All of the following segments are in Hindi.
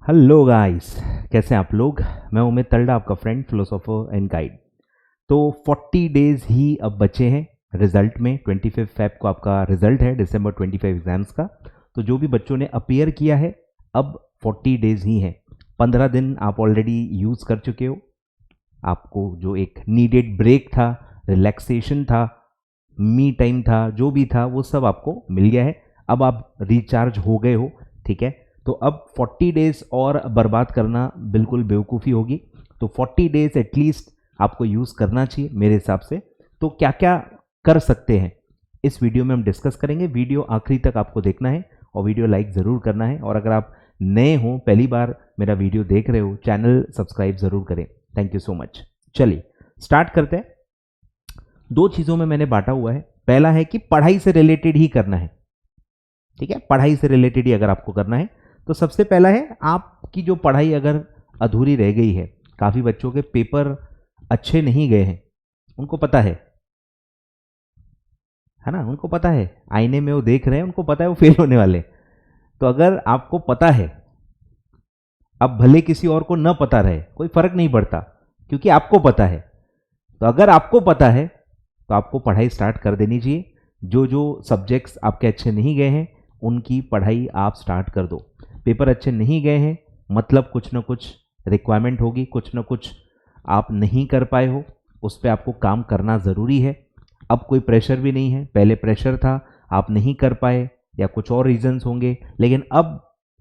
हेलो गाइस, कैसे हैं आप लोग। मैं उमेद तलड़ा, आपका फ्रेंड, फिलोसोफर एंड गाइड। तो 40 डेज ही अब बचे हैं रिजल्ट में। 25 फेब को आपका रिजल्ट है, दिसंबर 25 एग्जाम्स का। तो जो भी बच्चों ने अपीयर किया है, अब 40 डेज ही हैं। 15 दिन आप ऑलरेडी यूज़ कर चुके हो। आपको जो एक नीडेड ब्रेक था, रिलैक्सेशन था, मी टाइम था, जो भी था वो सब आपको मिल गया है। अब आप रिचार्ज हो गए हो, ठीक है। तो अब 40 डेज और बर्बाद करना बिल्कुल बेवकूफ़ी होगी। तो 40 डेज एटलीस्ट आपको यूज़ करना चाहिए मेरे हिसाब से। तो क्या क्या कर सकते हैं इस वीडियो में हम डिस्कस करेंगे। वीडियो आखिरी तक आपको देखना है और वीडियो लाइक ज़रूर करना है। और अगर आप नए हो, पहली बार मेरा वीडियो देख रहे हो, चैनल सब्सक्राइब ज़रूर करें। Thank you so much. चलिए स्टार्ट करते हैं। दो चीज़ों में मैंने बांटा हुआ है। पहला है कि पढ़ाई से रिलेटेड ही करना है, ठीक है। पढ़ाई से रिलेटेड ही अगर आपको करना है तो सबसे पहला है, आपकी जो पढ़ाई अगर अधूरी रह गई है, काफ़ी बच्चों के पेपर अच्छे नहीं गए हैं, उनको पता है ना, उनको पता है, आईने में वो देख रहे हैं, उनको पता है वो फेल होने वाले। तो अगर आपको पता है, अब भले किसी और को न पता रहे, कोई फर्क नहीं पड़ता, क्योंकि आपको पता है। तो अगर आपको पता है तो आपको पढ़ाई स्टार्ट कर देनी चाहिए। जो जो सब्जेक्ट्स आपके अच्छे नहीं गए हैं उनकी पढ़ाई आप स्टार्ट कर दो। पेपर अच्छे नहीं गए हैं मतलब कुछ ना कुछ रिक्वायरमेंट होगी, कुछ ना कुछ आप नहीं कर पाए हो, उस पर आपको काम करना ज़रूरी है। अब कोई प्रेशर भी नहीं है, पहले प्रेशर था, आप नहीं कर पाए या कुछ और रीजंस होंगे, लेकिन अब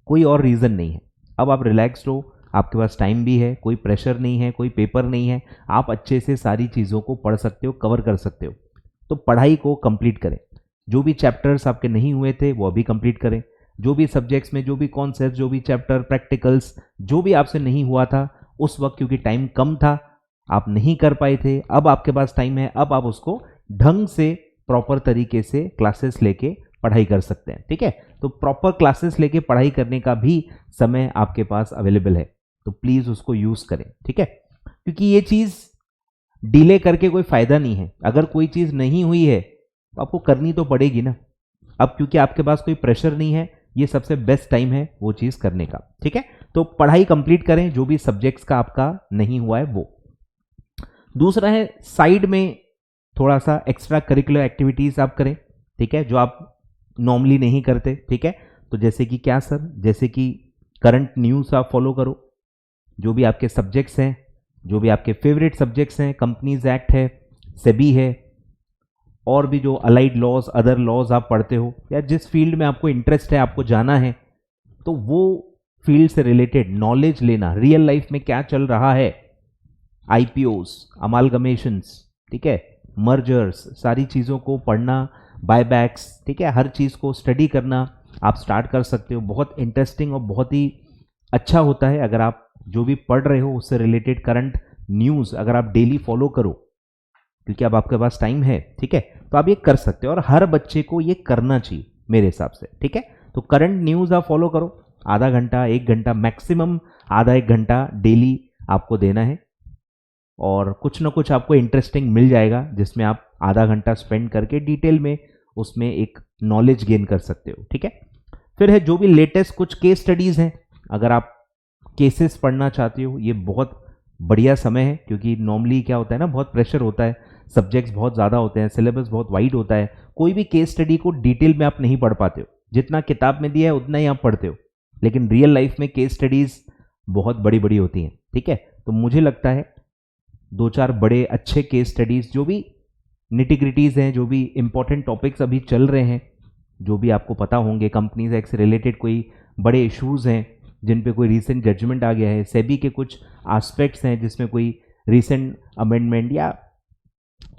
कोई और रीज़न नहीं है। अब आप रिलैक्स्ड हो, आपके पास टाइम भी है, कोई प्रेशर नहीं है, कोई पेपर नहीं है, आप अच्छे से सारी चीज़ों को पढ़ सकते हो, कवर कर सकते हो। तो पढ़ाई को कंप्लीट करें। जो भी चैप्टर्स आपके नहीं हुए थे वो अभी कंप्लीट करें। जो भी सब्जेक्ट्स में जो भी कॉन्सेप्ट, जो भी चैप्टर, प्रैक्टिकल्स, जो भी आपसे नहीं हुआ था उस वक्त, क्योंकि टाइम कम था, आप नहीं कर पाए थे, अब आपके पास टाइम है, अब आप उसको ढंग से प्रॉपर तरीके से क्लासेस लेके पढ़ाई कर सकते हैं, ठीक है। तो प्रॉपर क्लासेस लेके पढ़ाई करने का भी समय आपके पास अवेलेबल है, तो प्लीज़ उसको यूज़ करें, ठीक है। क्योंकि ये चीज़ डिले करके कोई फ़ायदा नहीं है। अगर कोई चीज़ नहीं हुई है तो आपको करनी तो पड़ेगी ना। अब क्योंकि आपके पास कोई प्रेशर नहीं है, ये सबसे बेस्ट टाइम है वो चीज़ करने का, ठीक है। तो पढ़ाई कंप्लीट करें, जो भी सब्जेक्ट्स का आपका नहीं हुआ है वो। दूसरा है, साइड में थोड़ा सा एक्स्ट्रा करिकुलर एक्टिविटीज़ आप करें, ठीक है, जो आप नॉर्मली नहीं करते, ठीक है। तो जैसे कि क्या सर, जैसे कि करंट न्यूज़ आप फॉलो करो। जो भी आपके सब्जेक्ट्स हैं, जो भी आपके फेवरेट सब्जेक्ट्स हैं, कंपनीज एक्ट है, सेबी है, और भी जो अलाइड लॉज, अदर लॉज आप पढ़ते हो, या जिस फील्ड में आपको इंटरेस्ट है, आपको जाना है, तो वो फील्ड से रिलेटेड नॉलेज लेना। रियल लाइफ में क्या चल रहा है, आईपीओस, अमालगमेशंस, ठीक है, मर्जर्स, सारी चीज़ों को पढ़ना, बायबैक्स, ठीक है, हर चीज़ को स्टडी करना आप स्टार्ट कर सकते हो। बहुत इंटरेस्टिंग और बहुत ही अच्छा होता है अगर आप जो भी पढ़ रहे हो उससे रिलेटेड करंट न्यूज़ अगर आप डेली फॉलो करो, क्योंकि अब आपके पास टाइम है, ठीक है। तो आप ये कर सकते हो और हर बच्चे को ये करना चाहिए मेरे हिसाब से, ठीक है। तो करंट न्यूज़ आप फॉलो करो, आधा घंटा, 1 घंटा, मैक्सिमम आधा 1 घंटा डेली आपको देना है, और कुछ ना कुछ आपको इंटरेस्टिंग मिल जाएगा जिसमें आप आधा घंटा स्पेंड करके डिटेल में उसमें एक नॉलेज गेन कर सकते हो, ठीक है। फिर है जो भी लेटेस्ट कुछ केस स्टडीज़ हैं, अगर आप केसेस पढ़ना चाहते हो, ये बहुत बढ़िया समय है। क्योंकि नॉर्मली क्या होता है ना, बहुत प्रेशर होता है, सब्जेक्ट्स बहुत ज़्यादा होते हैं, सिलेबस बहुत वाइड होता है, कोई भी केस स्टडी को डिटेल में आप नहीं पढ़ पाते हो। जितना किताब में दिया है उतना ही आप पढ़ते हो, लेकिन रियल लाइफ में केस स्टडीज़ बहुत बड़ी बड़ी होती हैं, ठीक है। तो मुझे लगता है 2-4 बड़े अच्छे केस स्टडीज़, जो भी निटिग्रिटीज़ हैं, जो भी इंपॉर्टेंट टॉपिक्स अभी चल रहे हैं, जो भी आपको पता होंगे, कंपनीज एक्ट से रिलेटेड कोई बड़े इश्यूज़ हैं जिन पे कोई रीसेंट जजमेंट आ गया है, सेबी के कुछ एस्पेक्ट्स हैं जिसमें कोई रीसेंट अमेंडमेंट या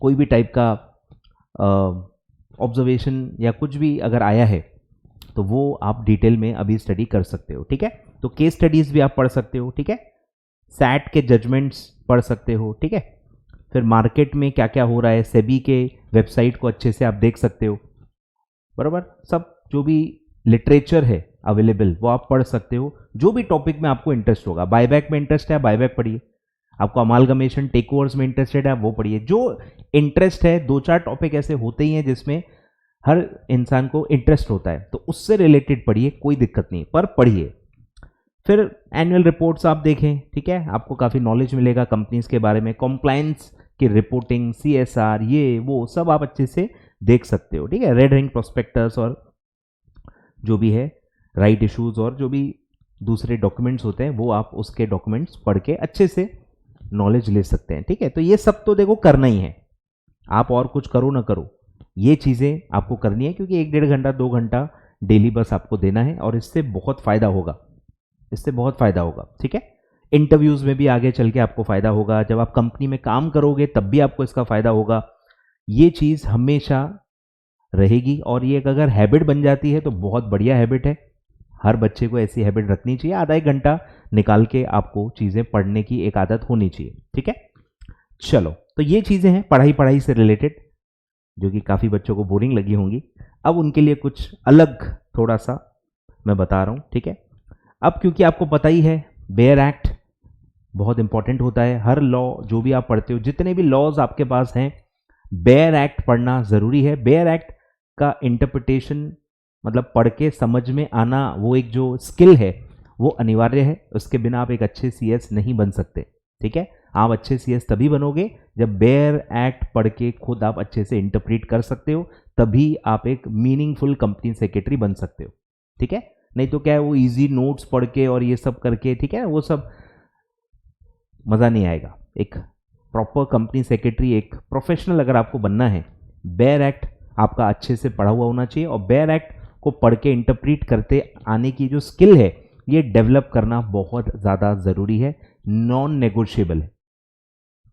कोई भी टाइप का ऑब्जर्वेशन या कुछ भी अगर आया है, तो वो आप डिटेल में अभी स्टडी कर सकते हो, ठीक है। तो केस स्टडीज़ भी आप पढ़ सकते हो, ठीक है। सैट के जजमेंट्स पढ़ सकते हो, ठीक है। फिर मार्केट में क्या क्या हो रहा है, सेबी के वेबसाइट को अच्छे से आप देख सकते हो, बराबर। सब जो भी लिटरेचर है अवेलेबल वो आप पढ़ सकते हो, जो भी टॉपिक में आपको इंटरेस्ट होगा। बायबैक में इंटरेस्ट है, बायबैक पढ़िए। आपको अमालगमेशन, टेक ओवर्स में इंटरेस्टेड है, वो पढ़िए। जो इंटरेस्ट है, 2-4 टॉपिक ऐसे होते ही हैं जिसमें हर इंसान को इंटरेस्ट होता है, तो उससे रिलेटेड पढ़िए, कोई दिक्कत नहीं, पर पढ़िए। फिर एनुअल रिपोर्ट्स आप देखें, ठीक है, आपको काफ़ी नॉलेज मिलेगा कंपनीज के बारे में, कॉम्प्लायंस की रिपोर्टिंग, CSR, ये वो सब आप अच्छे से देख सकते हो, ठीक है। रेड रिंग प्रोस्पेक्टस और जो भी है राइट इश्यूज और जो भी दूसरे डॉक्यूमेंट्स होते हैं वो आप उसके डॉक्यूमेंट्स पढ़ के अच्छे से नॉलेज ले सकते हैं, ठीक है। तो ये सब तो देखो करना ही है, आप और कुछ करो ना करो, ये चीज़ें आपको करनी है, क्योंकि 1-1.5 घंटा 2 घंटा डेली बस आपको देना है और इससे बहुत फ़ायदा होगा, इससे बहुत फ़ायदा होगा, ठीक है। इंटरव्यूज़ में भी आगे चल के आपको फ़ायदा होगा, जब आप कंपनी में काम करोगे तब भी आपको इसका फ़ायदा होगा। ये चीज़ हमेशा रहेगी और ये अगर हैबिट बन जाती है तो बहुत बढ़िया हैबिट है। हर बच्चे को ऐसी हैबिट रखनी चाहिए, आधा 1 घंटा निकाल के आपको चीज़ें पढ़ने की एक आदत होनी चाहिए, ठीक है। चलो, तो ये चीज़ें हैं पढ़ाई से रिलेटेड, जो कि काफ़ी बच्चों को बोरिंग लगी होंगी। अब उनके लिए कुछ अलग थोड़ा सा मैं बता रहा हूँ, ठीक है। अब क्योंकि आपको पता ही है बेयर एक्ट बहुत इंपॉर्टेंट होता है, हर लॉ जो भी आप पढ़ते हो, जितने भी लॉज आपके पास हैं, बेयर एक्ट पढ़ना ज़रूरी है। बेयर एक्ट का इंटरप्रिटेशन मतलब पढ़ के समझ में आना, वो एक जो स्किल है वो अनिवार्य है, उसके बिना आप एक अच्छे CS नहीं बन सकते, ठीक है। आप अच्छे CS तभी बनोगे जब बेयर एक्ट पढ़ के खुद आप अच्छे से इंटरप्रेट कर सकते हो, तभी आप एक मीनिंगफुल कंपनी सेक्रेटरी बन सकते हो, ठीक है। नहीं तो क्या है, वो इजी नोट्स पढ़ के और ये सब करके, ठीक है, वो सब मज़ा नहीं आएगा। एक प्रॉपर कंपनी सेक्रेटरी, एक प्रोफेशनल अगर आपको बनना है, बेयर एक्ट आपका अच्छे से पढ़ा हुआ होना चाहिए और बेयर एक्ट को पढ़ के इंटरप्रीट करते आने की जो स्किल है ये डेवलप करना बहुत ज़्यादा ज़रूरी है, नॉन नेगोशिएबल है।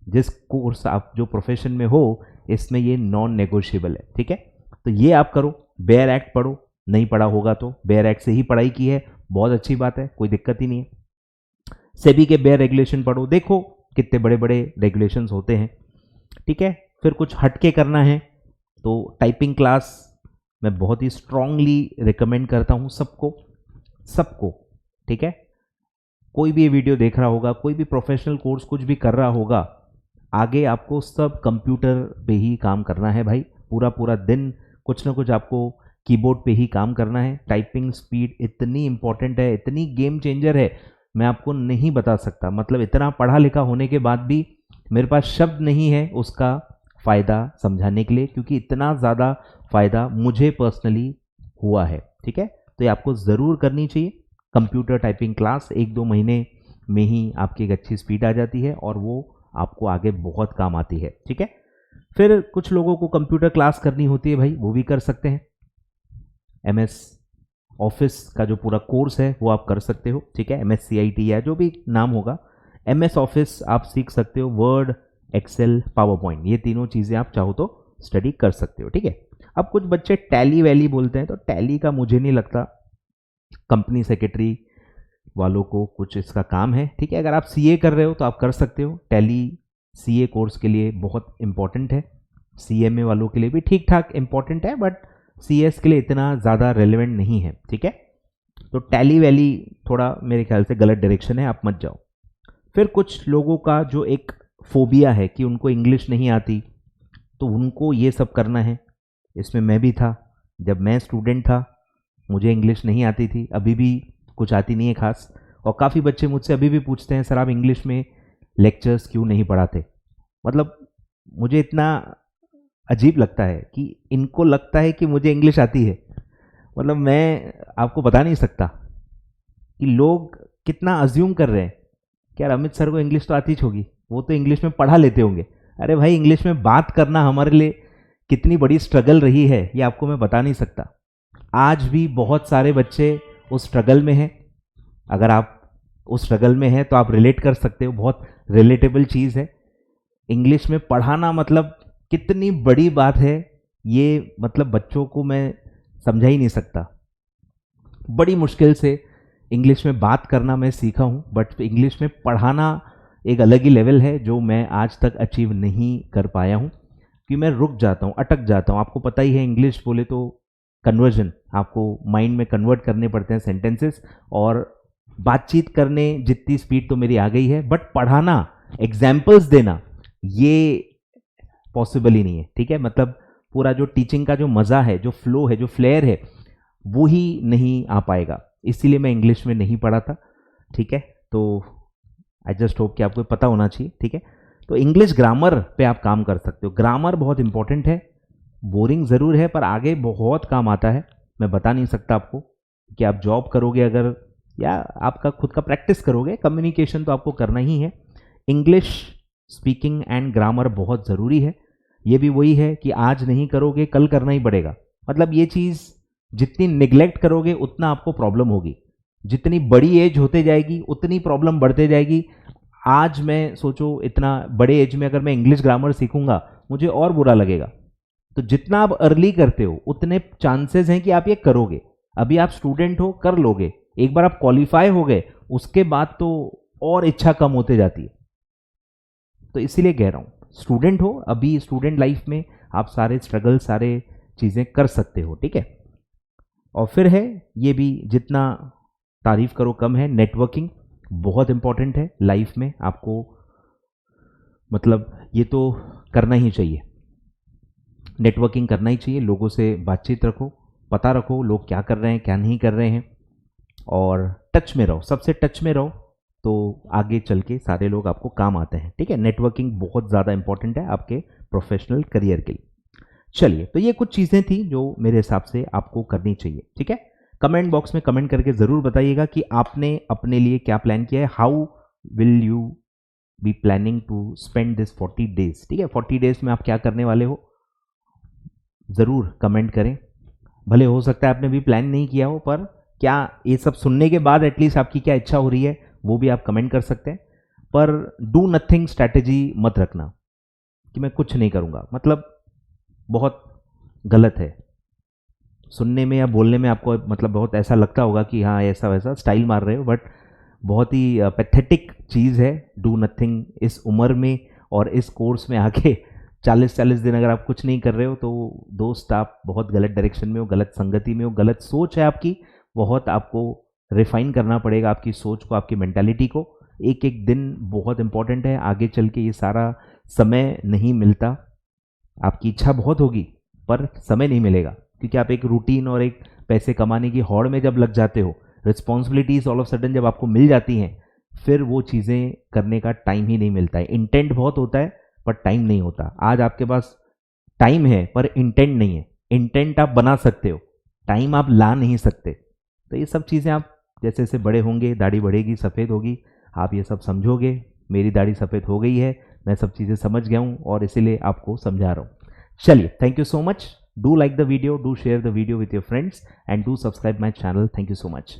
जिस कोर्स आप जो प्रोफेशन में हो इसमें ये नॉन नेगोशिएबल है, ठीक है। तो ये आप करो, बेयर एक्ट पढ़ो, नहीं पढ़ा होगा तो बेयर एक्ट से ही पढ़ाई की है, बहुत अच्छी बात है, कोई दिक्कत ही नहीं है। सेबी के बेयर रेगुलेशन पढ़ो, देखो कितने बड़े बड़े रेगुलेशंस होते हैं, ठीक है। फिर कुछ हटके करना है तो टाइपिंग क्लास मैं बहुत ही स्ट्रांगली रिकमेंड करता हूँ सबको, ठीक है। कोई भी ये वीडियो देख रहा होगा, कोई भी प्रोफेशनल कोर्स कुछ भी कर रहा होगा, आगे आपको सब कंप्यूटर पे ही काम करना है भाई, पूरा दिन कुछ ना कुछ आपको कीबोर्ड पे ही काम करना है। टाइपिंग स्पीड इतनी इंपॉर्टेंट है, इतनी गेम चेंजर है, मैं आपको नहीं बता सकता। मतलब इतना पढ़ा लिखा होने के बाद भी मेरे पास शब्द नहीं है उसका फ़ायदा समझाने के लिए, क्योंकि इतना ज़्यादा फ़ायदा मुझे पर्सनली हुआ है, ठीक है। तो ये आपको ज़रूर करनी चाहिए कंप्यूटर टाइपिंग क्लास, 1-2 महीने में ही आपकी एक अच्छी स्पीड आ जाती है और वो आपको आगे बहुत काम आती है, ठीक है। फिर कुछ लोगों को कंप्यूटर क्लास करनी होती है भाई, वो भी कर सकते हैं। MS ऑफिस का जो पूरा कोर्स है वो आप कर सकते हो, ठीक है। MS CIT या जो भी नाम होगा, MS ऑफिस आप सीख सकते हो, वर्ड, एक्सेल, पावर पॉइंट, ये तीनों चीज़ें आप चाहो तो स्टडी कर सकते हो, ठीक है। अब कुछ बच्चे टैली वैली बोलते हैं, तो टैली का मुझे नहीं लगता कंपनी सेक्रेटरी वालों को कुछ इसका काम है, ठीक है। अगर आप CA कर रहे हो तो आप कर सकते हो, टैली CA कोर्स के लिए बहुत इंपॉर्टेंट है, CMA वालों के लिए भी ठीक ठाक इंपॉर्टेंट है, बट CS के लिए इतना ज़्यादा रेलेवेंट नहीं है, ठीक है। तो टैली वैली थोड़ा मेरे ख्याल से गलत डायरेक्शन है, आप मत जाओ। फिर कुछ लोगों का जो एक फोबिया है कि उनको इंग्लिश नहीं आती, तो उनको ये सब करना है, इसमें मैं भी था। जब मैं स्टूडेंट था मुझे इंग्लिश नहीं आती थी, अभी भी कुछ आती नहीं है खास, और काफ़ी बच्चे मुझसे अभी भी पूछते हैं सर आप इंग्लिश में लेक्चर्स क्यों नहीं पढ़ाते। मतलब मुझे इतना अजीब लगता है कि इनको लगता है कि मुझे इंग्लिश आती है। मतलब मैं आपको बता नहीं सकता कि लोग कितना अज्यूम कर रहे हैं कि यार अमित सर को इंग्लिश तो आती ही होगी, वो तो इंग्लिश में पढ़ा लेते होंगे। अरे भाई, इंग्लिश में बात करना हमारे लिए कितनी बड़ी स्ट्रगल रही है ये आपको मैं बता नहीं सकता। आज भी बहुत सारे बच्चे उस स्ट्रगल में हैं। अगर आप उस स्ट्रगल में हैं तो आप रिलेट कर सकते हो, बहुत रिलेटेबल चीज़ है। इंग्लिश में पढ़ाना मतलब कितनी बड़ी बात है, ये मतलब बच्चों को मैं समझा ही नहीं सकता। बड़ी मुश्किल से इंग्लिश में बात करना मैं सीखा हूँ, बट इंग्लिश में पढ़ाना एक अलग ही लेवल है जो मैं आज तक अचीव नहीं कर पाया हूँ, कि मैं रुक जाता हूँ, अटक जाता हूँ। आपको पता ही है इंग्लिश बोले तो कन्वर्जन, आपको माइंड में कन्वर्ट करने पड़ते हैं सेंटेंसेस, और बातचीत करने जितनी स्पीड तो मेरी आ गई है, बट पढ़ाना, एग्जाम्पल्स देना, ये पॉसिबल ही नहीं है, ठीक है। मतलब पूरा जो टीचिंग का जो मज़ा है, जो फ्लो है, जो फ्लेयर है, वो ही नहीं आ पाएगा। इसीलिए मैं इंग्लिश में नहीं पढ़ा था। ठीक है, तो आई जस्ट होप कि आपको पता होना चाहिए। ठीक है, तो इंग्लिश ग्रामर पे आप काम कर सकते हो। ग्रामर बहुत इंपॉर्टेंट है, बोरिंग ज़रूर है पर आगे बहुत काम आता है। मैं बता नहीं सकता आपको कि आप जॉब करोगे अगर या आपका खुद का प्रैक्टिस करोगे, कम्युनिकेशन तो आपको करना ही है। इंग्लिश स्पीकिंग एंड ग्रामर बहुत ज़रूरी है। ये भी वही है कि आज नहीं करोगे कल करना ही पड़ेगा। मतलब ये चीज़ जितनी निगलेक्ट करोगे उतना आपको प्रॉब्लम होगी, जितनी बड़ी एज होते जाएगी उतनी प्रॉब्लम बढ़ते जाएगी। आज मैं सोचो इतना बड़े एज में अगर मैं इंग्लिश ग्रामर सीखूंगा मुझे और बुरा लगेगा। तो जितना आप अर्ली करते हो उतने चांसेस हैं कि आप ये करोगे। अभी आप स्टूडेंट हो, कर लोगे। एक बार आप क्वालिफाई हो गए उसके बाद तो और इच्छा कम होते जाती है। तो इसीलिए कह रहा हूं स्टूडेंट हो, अभी स्टूडेंट लाइफ में आप सारे स्ट्रगल सारे चीज़ें कर सकते हो। ठीक है, और फिर है ये भी जितना तारीफ करो कम है, नेटवर्किंग बहुत इंपॉर्टेंट है लाइफ में। आपको मतलब ये तो करना ही चाहिए, नेटवर्किंग करना ही चाहिए। लोगों से बातचीत रखो, पता रखो लोग क्या कर रहे हैं क्या नहीं कर रहे हैं, और टच में रहो, सबसे टच में रहो तो आगे चल के सारे लोग आपको काम आते हैं। ठीक है, नेटवर्किंग बहुत ज़्यादा इंपॉर्टेंट है आपके प्रोफेशनल करियर के लिए। चलिए, तो ये कुछ चीज़ें थी जो मेरे हिसाब से आपको करनी चाहिए। ठीक है, कमेंट बॉक्स में कमेंट करके ज़रूर बताइएगा कि आपने अपने लिए क्या प्लान किया है। How will you be planning to spend this 40 days. ठीक है, 40 डेज में आप क्या करने वाले हो ज़रूर कमेंट करें। भले हो सकता है आपने भी प्लान नहीं किया हो, पर क्या ये सब सुनने के बाद एटलीस्ट आपकी क्या इच्छा हो रही है वो भी आप कमेंट कर सकते हैं। पर डू नथिंग स्ट्रैटेजी मत रखना कि मैं कुछ नहीं करूँगा, मतलब बहुत गलत है। सुनने में या बोलने में आपको मतलब बहुत ऐसा लगता होगा कि हाँ ऐसा वैसा स्टाइल मार रहे हो, बट बहुत ही पैथेटिक चीज़ है डू नथिंग इस उम्र में और इस कोर्स में आके 40-40 दिन अगर आप कुछ नहीं कर रहे हो तो दोस्त आप बहुत गलत डायरेक्शन में हो, गलत संगति में हो, गलत सोच है आपकी। बहुत आपको रिफाइन करना पड़ेगा आपकी सोच को, आपकी मेंटालिटी को। एक एक दिन बहुत इंपॉर्टेंट है, आगे चल के ये सारा समय नहीं मिलता। आपकी इच्छा बहुत होगी पर समय नहीं मिलेगा, क्योंकि आप एक रूटीन और एक पैसे कमाने की हौड़ में जब लग जाते हो, रिस्पॉन्सिबिलिटीज ऑल ऑफ सडन जब आपको मिल जाती हैं, फिर वो चीज़ें करने का टाइम ही नहीं मिलता है। इंटेंट बहुत होता है पर टाइम नहीं होता। आज आपके पास टाइम है पर इंटेंट नहीं है। इंटेंट आप बना सकते हो, टाइम आप ला नहीं सकते। तो ये सब चीज़ें आप जैसे जैसे बड़े होंगे, दाढ़ी बढ़ेगी, सफ़ेद होगी, आप ये सब समझोगे। मेरी दाढ़ी सफ़ेद हो गई है, मैं सब चीज़ें समझ गया हूँ और इसीलिए आपको समझा रहा हूँ। चलिए, thank you so much. Do like the video, do share the video with your friends and do subscribe my channel. Thank you so much.